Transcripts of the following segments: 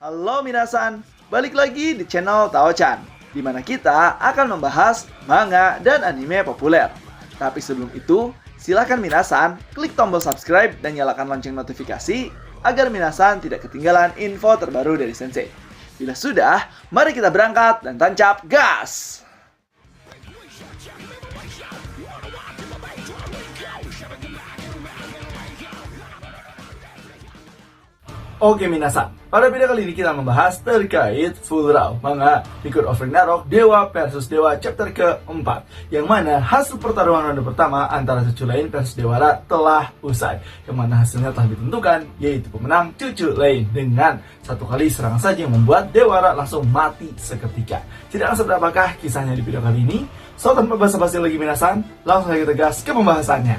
Halo minasan, balik lagi di channel Tao-chan, di mana kita akan membahas manga dan anime populer. Tapi sebelum itu, silakan minasan klik tombol subscribe dan nyalakan lonceng notifikasi agar minasan tidak ketinggalan info terbaru dari Sensei. Bila sudah, mari kita berangkat dan tancap gas! Oke minasan, pada video kali ini kita membahas terkait Full Raw manga Record of Ragnarok Dewa versus Dewa chapter keempat, yang mana hasil pertarungan ronde pertama antara Cucu Lain versus Dewara telah usai, yang mana hasilnya telah ditentukan, yaitu pemenang Cucu Lain dengan satu kali serangan saja yang membuat Dewara langsung mati seketika. Tidak akan seberapakah kisahnya di video kali ini? So tanpa basa-basi lagi minasan, langsung saja kita gas ke pembahasannya.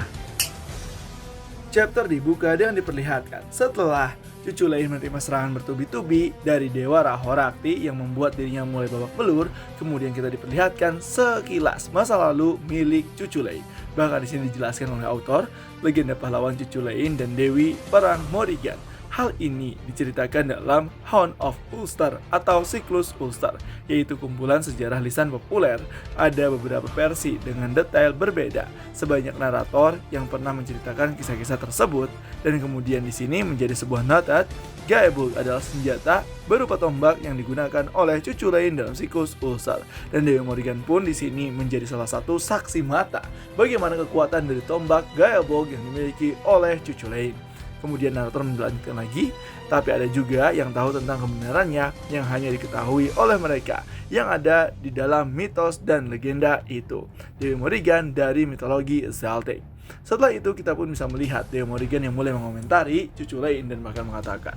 Chapter dibuka dengan diperlihatkan setelah Cucu Lain menerima serangan bertubi-tubi dari Dewa Rahorakti yang membuat dirinya mulai babak belur. Kemudian kita diperlihatkan sekilas masa lalu milik Cucu Lain. Bahkan di sini dijelaskan oleh autor, legenda pahlawan Cucu Lain dan Dewi Perang Morrigan. Hal ini diceritakan dalam Hound of Ulster atau Siklus Ulster, yaitu kumpulan sejarah lisan populer. Ada beberapa versi dengan detail berbeda, sebanyak narator yang pernah menceritakan kisah-kisah tersebut. Dan kemudian di sini menjadi sebuah notat, Gaebul adalah senjata berupa tombak yang digunakan oleh Cucu Lain dalam Siklus Ulster. Dan Dewi Morrigan pun di sini menjadi salah satu saksi mata bagaimana kekuatan dari tombak Gaebul yang dimiliki oleh Cucu Lain. Kemudian narator melanjutkan lagi, tapi ada juga yang tahu tentang kebenarannya yang hanya diketahui oleh mereka yang ada di dalam mitos dan legenda itu. Dewi Morrigan dari mitologi Celtic. Setelah itu kita pun bisa melihat Dewi Morrigan yang mulai mengomentari Cucu Lain dan bahkan mengatakan,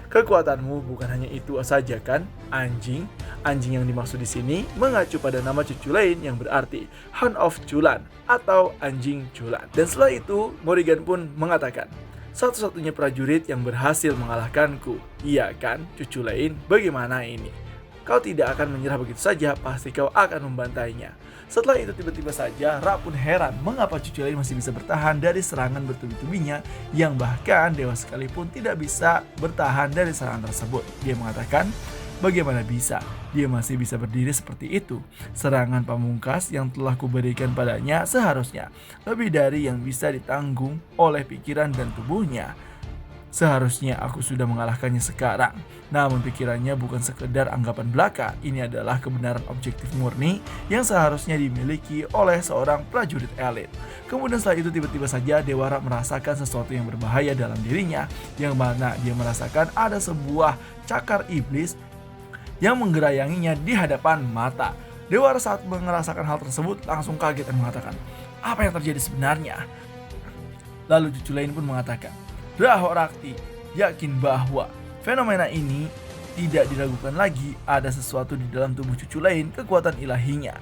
"Kekuatanmu bukan hanya itu saja kan, anjing?" Anjing yang dimaksud di sini mengacu pada nama Cucu Lain yang berarti Hound of Chulan atau anjing Chulan. Dan setelah itu Morrigan pun mengatakan, "Satu-satunya prajurit yang berhasil mengalahkanku. Iya kan, Cucu Lain, bagaimana ini? Kau tidak akan menyerah begitu saja, pasti kau akan membantainya." Setelah itu tiba-tiba saja Ra pun heran mengapa Cucu Lain masih bisa bertahan dari serangan bertubi-tubinya, yang bahkan dewa sekalipun tidak bisa bertahan dari serangan tersebut. Dia mengatakan, bagaimana bisa dia masih bisa berdiri seperti itu? Serangan pamungkas yang telah kuberikan padanya seharusnya lebih dari yang bisa ditanggung oleh pikiran dan tubuhnya. Seharusnya aku sudah mengalahkannya sekarang. Namun pikirannya bukan sekedar anggapan belaka. Ini adalah kebenaran objektif murni yang seharusnya dimiliki oleh seorang prajurit elit. Kemudian setelah itu tiba-tiba saja Dewara merasakan sesuatu yang berbahaya dalam dirinya, yang mana dia merasakan ada sebuah cakar iblis yang menggerayanginya di hadapan mata. Dewara saat merasakan hal tersebut langsung kaget dan mengatakan, apa yang terjadi sebenarnya? Lalu Cucu Lain pun mengatakan, Rahorakti yakin bahwa fenomena ini tidak diragukan lagi, ada sesuatu di dalam tubuh Cucu Lain, kekuatan ilahinya.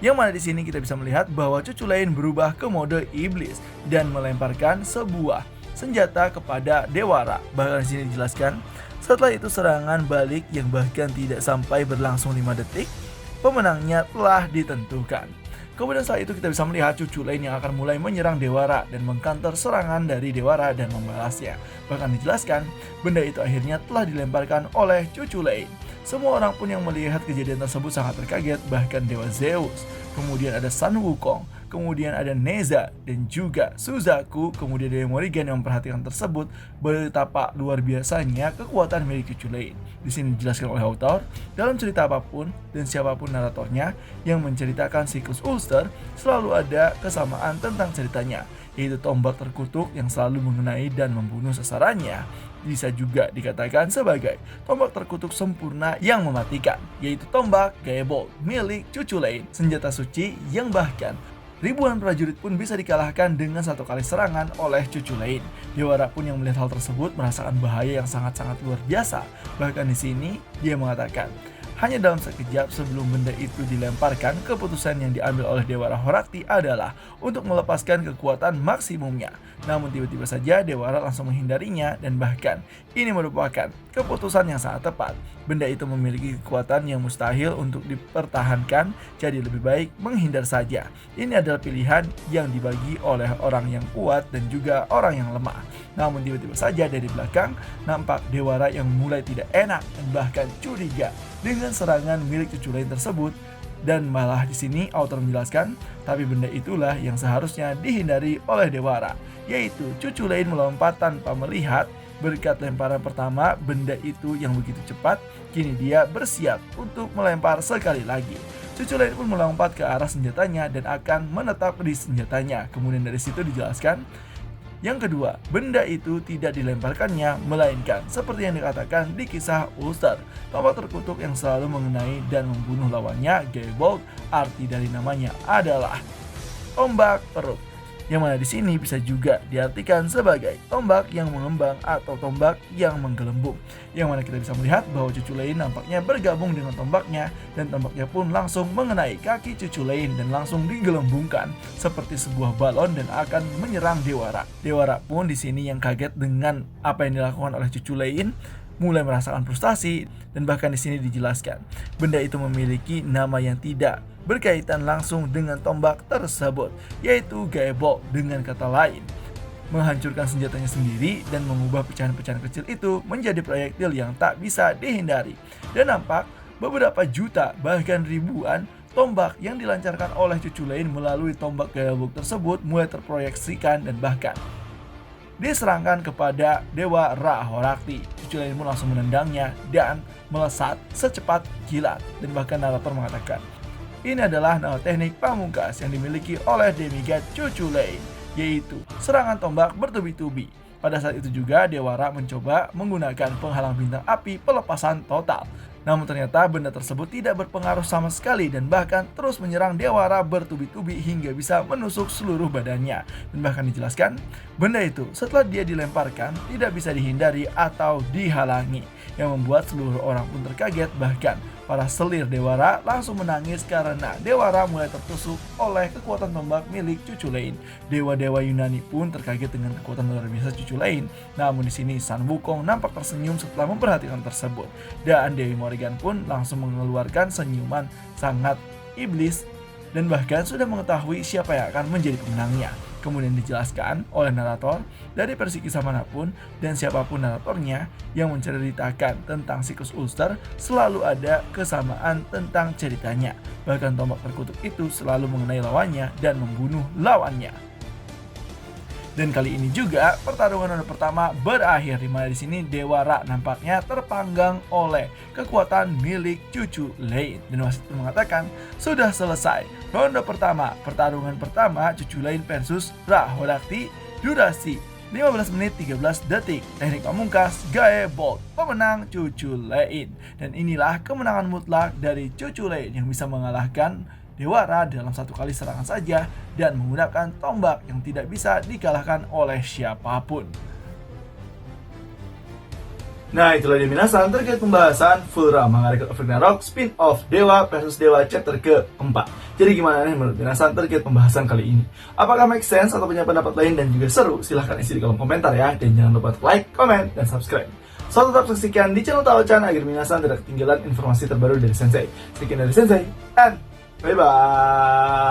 Yang mana di sini kita bisa melihat bahwa Cucu Lain berubah ke mode iblis dan melemparkan sebuah senjata kepada Dewara. Bahkan di sini dijelaskan, setelah itu serangan balik yang bahkan tidak sampai berlangsung 5 detik, pemenangnya telah ditentukan. Kemudian saat itu kita bisa melihat Cucu Lain yang akan mulai menyerang Dewara dan mengcounter serangan dari Dewara dan membalasnya. Bahkan dijelaskan, benda itu akhirnya telah dilemparkan oleh Cucu Lain. Semua orang pun yang melihat kejadian tersebut sangat terkaget, bahkan Dewa Zeus. Kemudian ada Sun Wukong, kemudian ada Neza dan juga Suzaku. Kemudian Dewi Morrigan yang memperhatikan tersebut, betapa luar biasanya kekuatan milik Cucu Lain. Di sini dijelaskan oleh autor, dalam cerita apapun dan siapapun naratornya yang menceritakan Siklus Ulster, selalu ada kesamaan tentang ceritanya, yaitu tombak terkutuk yang selalu mengenai dan membunuh sasarannya. Bisa juga dikatakan sebagai tombak terkutuk sempurna yang mematikan, yaitu tombak Gaebul milik Cucu Lain, senjata suci yang bahkan ribuan prajurit pun bisa dikalahkan dengan satu kali serangan oleh Cucu Lain. Dewara pun yang melihat hal tersebut merasakan bahaya yang sangat-sangat luar biasa. Bahkan di sini dia mengatakan, Hanya dalam sekejap sebelum benda itu dilemparkan, keputusan yang diambil oleh Dewara Horakti adalah untuk melepaskan kekuatan maksimumnya. Namun tiba-tiba saja Dewara langsung menghindarinya, dan bahkan ini merupakan keputusan yang sangat tepat. Benda itu memiliki kekuatan yang mustahil untuk dipertahankan, jadi lebih baik menghindar saja. Ini adalah pilihan yang dibagi oleh orang yang kuat dan juga orang yang lemah. Namun tiba-tiba saja dari belakang nampak Dewara yang mulai tidak enak dan bahkan curiga dengan serangan milik cucu lain tersebut. Dan malah di sini author menjelaskan, tapi benda itulah yang seharusnya dihindari oleh Dewara, yaitu cucu lain melompat tanpa melihat. Berkat lemparan pertama benda itu yang begitu cepat, kini dia bersiap untuk melempar sekali lagi. Cucu lain pun melompat ke arah senjatanya dan akan menetap di senjatanya. Kemudian dari situ dijelaskan, yang kedua, benda itu tidak dilemparkannya, melainkan seperti yang dikatakan di kisah Ulster, tombak terkutuk yang selalu mengenai dan membunuh lawannya. Gaebold, arti dari namanya adalah tombak perut, yang mana di sini bisa juga diartikan sebagai tombak yang mengembang atau tombak yang menggelembung. Yang mana kita bisa melihat bahwa cucu lain nampaknya bergabung dengan tombaknya, dan tombaknya pun langsung mengenai kaki cucu lain dan langsung digelembungkan seperti sebuah balon dan akan menyerang Dewara. Dewara pun di sini yang kaget dengan apa yang dilakukan oleh cucu lain, mulai merasakan frustasi, dan bahkan di sini dijelaskan benda itu memiliki nama yang tidak berkaitan langsung dengan tombak tersebut, yaitu Gaebold. Dengan kata lain, menghancurkan senjatanya sendiri dan mengubah pecahan-pecahan kecil itu menjadi proyektil yang tak bisa dihindari. Dan nampak beberapa juta bahkan ribuan tombak yang dilancarkan oleh cucu lain melalui tombak Gaebold tersebut mulai terproyeksikan dan bahkan diserangkan kepada Dewara Horakti. Cucu lain pun langsung menendangnya dan melesat secepat kilat. Dan bahkan narator mengatakan, ini adalah nama teknik pamungkas yang dimiliki oleh demigod cucu lain, yaitu serangan tombak bertubi-tubi. Pada saat itu juga Dewara mencoba menggunakan penghalang bintang api pelepasan total. Namun ternyata benda tersebut tidak berpengaruh sama sekali dan bahkan terus menyerang Dewara bertubi-tubi hingga bisa menusuk seluruh badannya. Dan bahkan dijelaskan, benda itu setelah dia dilemparkan tidak bisa dihindari atau dihalangi, yang membuat seluruh orang pun terkaget. Bahkan para selir Dewara langsung menangis karena Dewara mulai tertusuk oleh kekuatan tombak milik cucu lain. Dewa-dewa Yunani pun terkaget dengan kekuatan luar biasa cucu lain. Namun di sini San Wukong nampak tersenyum setelah memperhatikan tersebut, dan Dewi Morrigan pun langsung mengeluarkan senyuman sangat iblis dan bahkan sudah mengetahui siapa yang akan menjadi pemenangnya. Kemudian dijelaskan oleh narator dari versi kisah manapun dan siapapun naratornya yang menceritakan tentang siklus Ulster, selalu ada kesamaan tentang ceritanya. Bahkan tombak terkutuk itu selalu mengenai lawannya dan membunuh lawannya. Dan kali ini juga pertarungan ronde pertama berakhir, di mana di sini Dewara nampaknya terpanggang oleh kekuatan milik cucu lain. Dan wasit pun mengatakan sudah selesai ronde pertama. Pertarungan pertama cucu lain versus Ra Horakti, durasi 15 menit 13 detik. Teknik pamungkas Gaebold, pemenang cucu lain. Dan inilah kemenangan mutlak dari cucu lain yang bisa mengalahkan Dewara dalam satu kali serangan saja dan menggunakan tombak yang tidak bisa dikalahkan oleh siapapun. Nah, itulah dia minasan terkait pembahasan Fullra Manga Record of Ragnarok spin-off Dewa versus Dewa chapter keempat. Jadi gimana nih menurut minasan terkait pembahasan kali ini? Apakah make sense atau punya pendapat lain dan juga seru? Silahkan isi di kolom komentar ya. Dan jangan lupa like, comment, dan subscribe. So tetap saksikan di channel Tao-chan agar minasan tidak ketinggalan informasi terbaru dari Sensei. Sekian dari Sensei, and bye-bye.